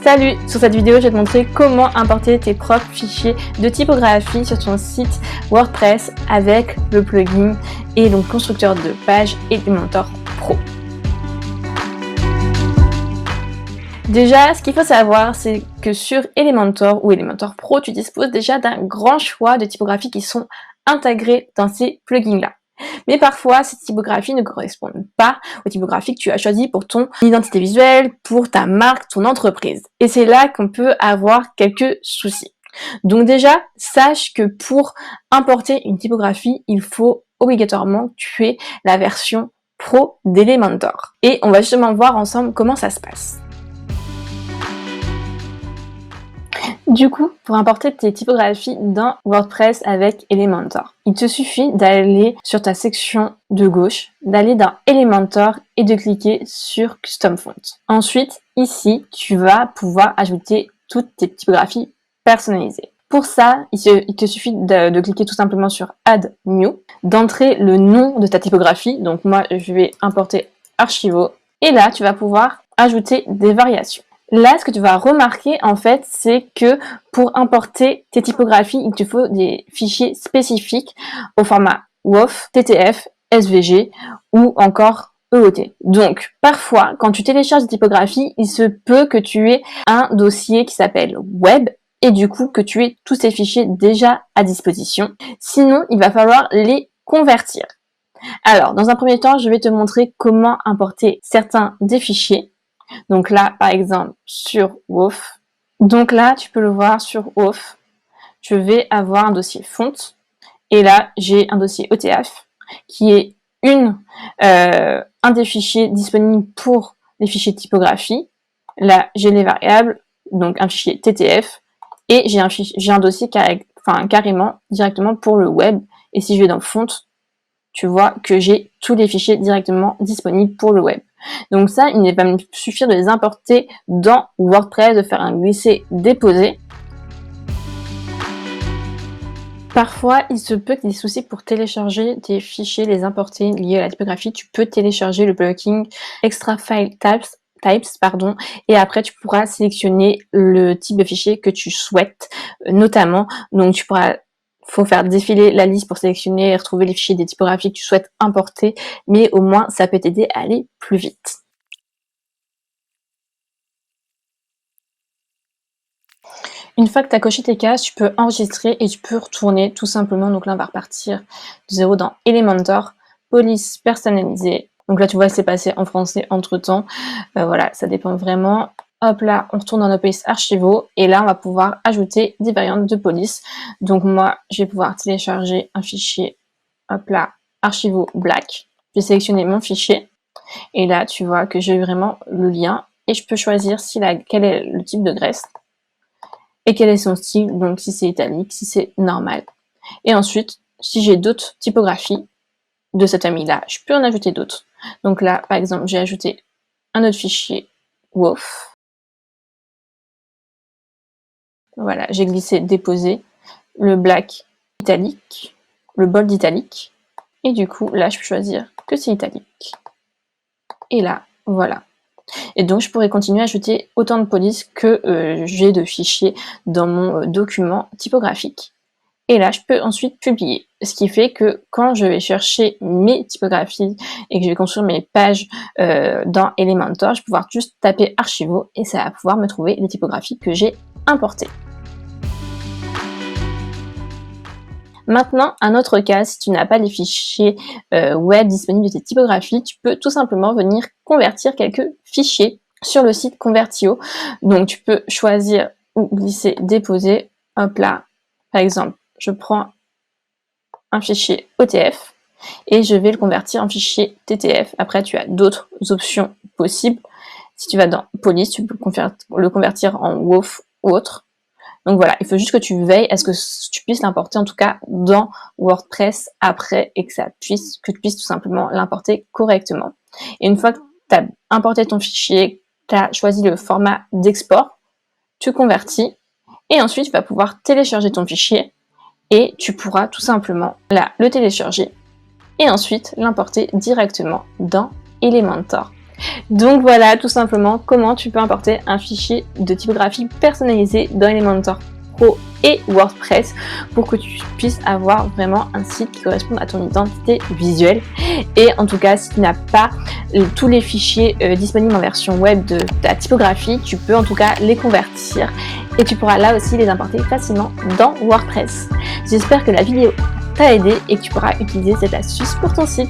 Salut! Sur cette vidéo, je vais te montrer comment importer tes propres fichiers de typographie sur ton site WordPress avec le plugin et donc constructeur de page Elementor Pro. Déjà, ce qu'il faut savoir, c'est que sur Elementor ou Elementor Pro, tu disposes déjà d'un grand choix de typographies qui sont intégrées dans ces plugins-là. Mais parfois, ces typographies ne correspondent pas aux typographies que tu as choisies pour ton identité visuelle, pour ta marque, ton entreprise. Et c'est là qu'on peut avoir quelques soucis. Donc déjà, sache que pour importer une typographie, il faut obligatoirement que tu aies la version Pro d'Elementor. Et on va justement voir ensemble comment ça se passe. Du coup, pour importer tes typographies dans WordPress avec Elementor, il te suffit d'aller sur ta section de gauche, d'aller dans Elementor et de cliquer sur Custom Font. Ensuite, ici, tu vas pouvoir ajouter toutes tes typographies personnalisées. Pour ça, il te suffit de cliquer tout simplement sur Add New, d'entrer le nom de ta typographie. Donc moi, je vais importer Archivo. Et là, tu vas pouvoir ajouter des variations. Là, ce que tu vas remarquer, en fait, c'est que pour importer tes typographies, il te faut des fichiers spécifiques au format WOF, TTF, SVG ou encore EOT. Donc, parfois, quand tu télécharges des typographies, il se peut que tu aies un dossier qui s'appelle Web et du coup, que tu aies tous ces fichiers déjà à disposition. Sinon, il va falloir les convertir. Alors, dans un premier temps, je vais te montrer comment importer certains des fichiers. Donc là, par exemple, sur WOF. Donc là, tu peux le voir sur WOF. Je vais avoir un dossier font. Et là, j'ai un dossier ETF qui est un des fichiers disponibles pour les fichiers de typographie. Là, j'ai les variables, donc un fichier TTF. Et j'ai un dossier carrément directement pour le web. Et si je vais dans font, tu vois que j'ai tous les fichiers directement disponibles pour le web. Donc ça, il va me suffire de les importer dans WordPress, de faire un glisser-déposer. Parfois, il se peut qu'il y ait des soucis pour télécharger des fichiers, les importer liés à la typographie. Tu peux télécharger le plugin Extra File Types, et après tu pourras sélectionner le type de fichier que tu souhaites, notamment. Donc faut faire défiler la liste pour sélectionner et retrouver les fichiers des typographies que tu souhaites importer, mais au moins ça peut t'aider à aller plus vite. Une fois que tu as coché tes cases, tu peux enregistrer et tu peux retourner tout simplement. Donc là, on va repartir de zéro dans Elementor, police personnalisée. Donc là, tu vois, c'est passé en français entre-temps. Voilà, ça dépend vraiment. Hop là, on retourne dans nos polices archivo et là, on va pouvoir ajouter des variantes de police. Donc moi, je vais pouvoir télécharger un fichier, hop là, archivo black. Je vais sélectionner mon fichier et là, tu vois que j'ai vraiment le lien et je peux choisir quel est le type de graisse et quel est son style, donc si c'est italique, si c'est normal. Et ensuite, si j'ai d'autres typographies de cet ami-là, je peux en ajouter d'autres. Donc là, par exemple, j'ai ajouté un autre fichier WOF. Voilà, j'ai glissé, déposé le black italique, le bold italique. Et du coup, là, je peux choisir que c'est italique. Et là, voilà. Et donc, je pourrais continuer à ajouter autant de polices que j'ai de fichiers dans mon document typographique. Et là, je peux ensuite publier. Ce qui fait que quand je vais chercher mes typographies et que je vais construire mes pages dans Elementor, je vais pouvoir juste taper Archivo et ça va pouvoir me trouver les typographies que j'ai importées. Maintenant, un autre cas, si tu n'as pas les fichiers web disponibles de tes typographies, tu peux tout simplement venir convertir quelques fichiers sur le site Convertio. Donc, tu peux choisir ou glisser, déposer. Hop là, par exemple, je prends un fichier OTF et je vais le convertir en fichier TTF. Après, tu as d'autres options possibles. Si tu vas dans Police, tu peux le convertir en WOF ou autre. Donc voilà, il faut juste que tu veilles à ce que tu puisses l'importer en tout cas dans WordPress après et que tu puisses tout simplement l'importer correctement. Et une fois que tu as importé ton fichier, tu as choisi le format d'export, tu convertis et ensuite tu vas pouvoir télécharger ton fichier et tu pourras tout simplement là le télécharger et ensuite l'importer directement dans Elementor. Donc voilà tout simplement comment tu peux importer un fichier de typographie personnalisé dans Elementor Pro et WordPress pour que tu puisses avoir vraiment un site qui corresponde à ton identité visuelle. Et en tout cas, si tu n'as pas tous les fichiers disponibles en version web de ta typographie, tu peux en tout cas les convertir et tu pourras là aussi les importer facilement dans WordPress. J'espère que la vidéo t'a aidé et que tu pourras utiliser cette astuce pour ton site.